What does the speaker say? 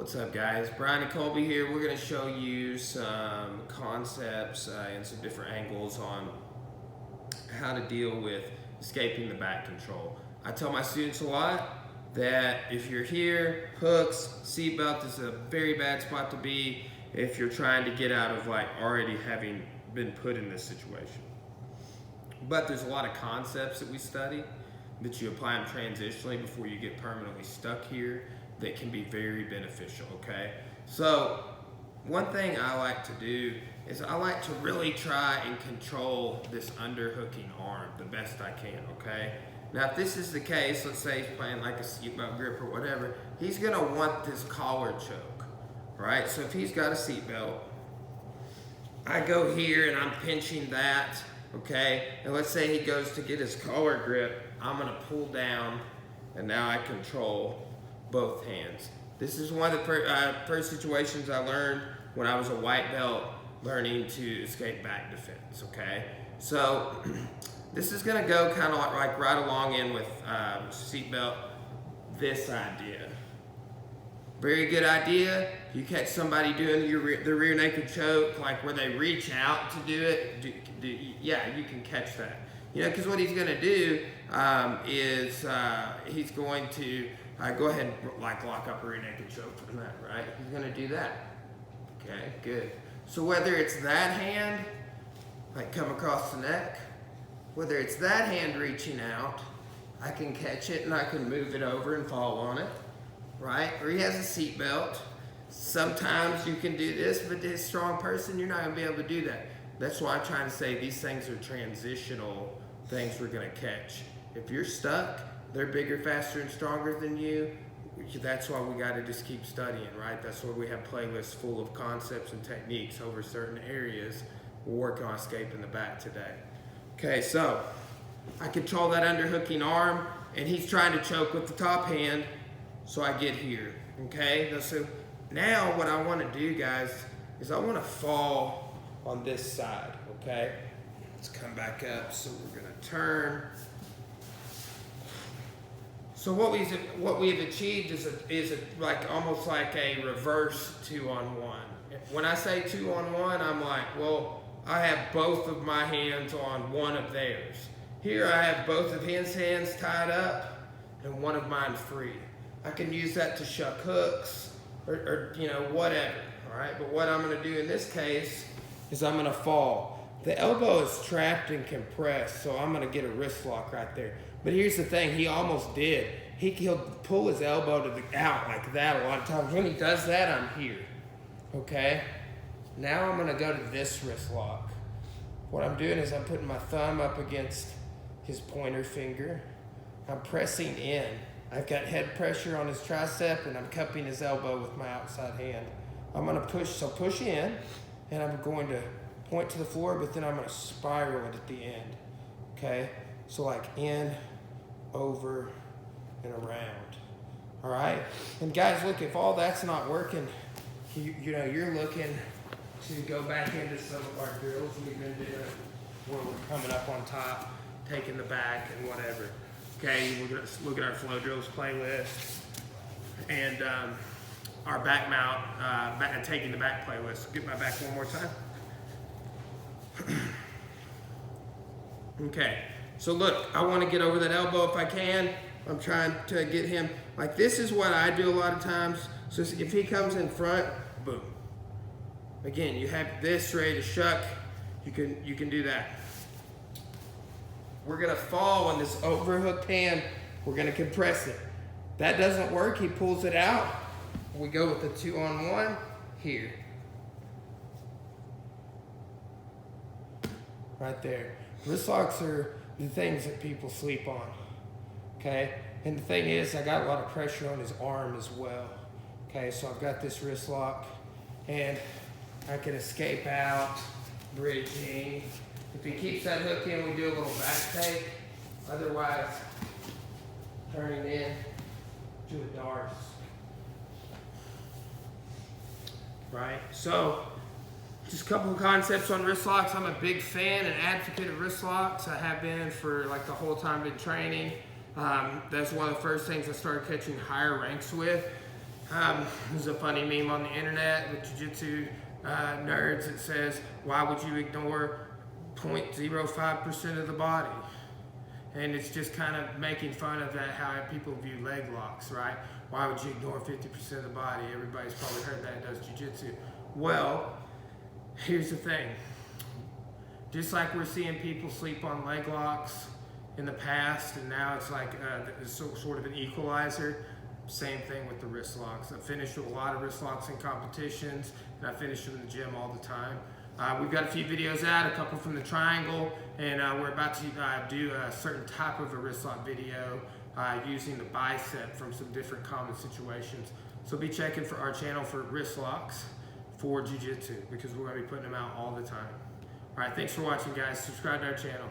What's up, guys? Brian and Colby here. We're going to show you some concepts and some different angles on how to deal with escaping the back control. I tell my students a lot that if you're here, hooks, seatbelt is a very bad spot to be if you're trying to get out of already having been put in this situation. But there's a lot of concepts that we study that you apply them transitionally before you get permanently stuck here that can be very beneficial, okay? So one thing I like to do is I like to really try and control this underhooking arm the best I can, okay? Now if this is the case, let's say he's playing like a seatbelt grip or whatever, he's gonna want this collar choke, right? So if he's got a seatbelt, I go here and I'm pinching that, okay? And let's say he goes to get his collar grip, I'm gonna pull down and now I control both hands. This is one of the first situations I learned when I was a white belt learning to escape back defense, okay? So this is gonna go kind of like right along in with seatbelt, this idea. Very good idea. You catch somebody doing the rear naked choke, like where they reach out to do it, yeah, you can catch that. You know, because what he's gonna do is he's going to go ahead and lock up a rear naked choke from that, right? He's gonna do that. Okay, good. So whether it's that hand, come across the neck, whether it's that hand reaching out, I can catch it and I can move it over and fall on it, right? Or he has a seat belt. Sometimes you can do this, but this strong person, you're not gonna be able to do that. That's why I'm trying to say these things are transitional things we're gonna catch. If you're stuck, they're bigger, faster, and stronger than you. That's why we gotta just keep studying, right? That's why we have playlists full of concepts and techniques over certain areas. We're working on escaping the back today. Okay, so I control that underhooking arm, and he's trying to choke with the top hand, so I get here, okay? So now what I wanna do, guys, is I wanna fall on this side, okay? Let's come back up, so we're gonna turn. So what we've achieved is almost like a reverse 2-on-1. When I say 2-on-1, I'm like, well, I have both of my hands on one of theirs. Here I have both of his hands tied up and one of mine free. I can use that to shuck hooks or whatever, all right? But what I'm gonna do in this case is I'm gonna fall. The elbow is trapped and compressed, so I'm gonna get a wrist lock right there. But here's the thing, he almost did. He'll pull his elbow out like that a lot of times. When he does that, I'm here, okay? Now I'm gonna go to this wrist lock. What I'm doing is I'm putting my thumb up against his pointer finger. I'm pressing in. I've got head pressure on his tricep and I'm cupping his elbow with my outside hand. I'm gonna push in, and I'm going to point to the floor, but then I'm gonna spiral it at the end, okay? So like in, over, and around, all right? And guys, look, if all that's not working, you're looking to go back into some of our drills we've been doing where we're coming up on top, taking the back and whatever. Okay, we're gonna look at our flow drills playlist and our back mount, taking the back playlist. Get my back one more time. Okay, so look, I want to get over that elbow if I can. I'm trying to get him, like this is what I do a lot of times. So if he comes in front, boom. Again, you have this ready to shuck, you can do that. We're gonna fall on this overhooked hand, we're gonna compress it. That doesn't work, he pulls it out. We go with the 2-on-1 here. Right there. Wrist locks are the things that people sleep on, okay? And the thing is, I got a lot of pressure on his arm as well, okay? So I've got this wrist lock, and I can escape out, bridging. If he keeps that hook in, we do a little back take. Otherwise, turning in to a darce, right? So, just a couple of concepts on wrist locks. I'm a big fan and advocate of wrist locks. I have been for the whole time I've been training. That's one of the first things I started catching higher ranks with. There's a funny meme on the internet with jiu-jitsu nerds that says, why would you ignore 0.05% of the body? And it's just kind of making fun of that, how people view leg locks, right? Why would you ignore 50% of the body? Everybody's probably heard that does jiu-jitsu. Well, here's the thing. Just like we're seeing people sleep on leg locks in the past, and now it's like sort of an equalizer, same thing with the wrist locks. I finished with a lot of wrist locks in competitions, and I finish them in the gym all the time. We've got a few videos out, a couple from the triangle, and we're about to do a certain type of a wrist lock video using the bicep from some different common situations. So be checking for our channel for wrist locks for jiu-jitsu, because we're going to be putting them out all the time. All right, thanks for watching, guys. Subscribe to our channel.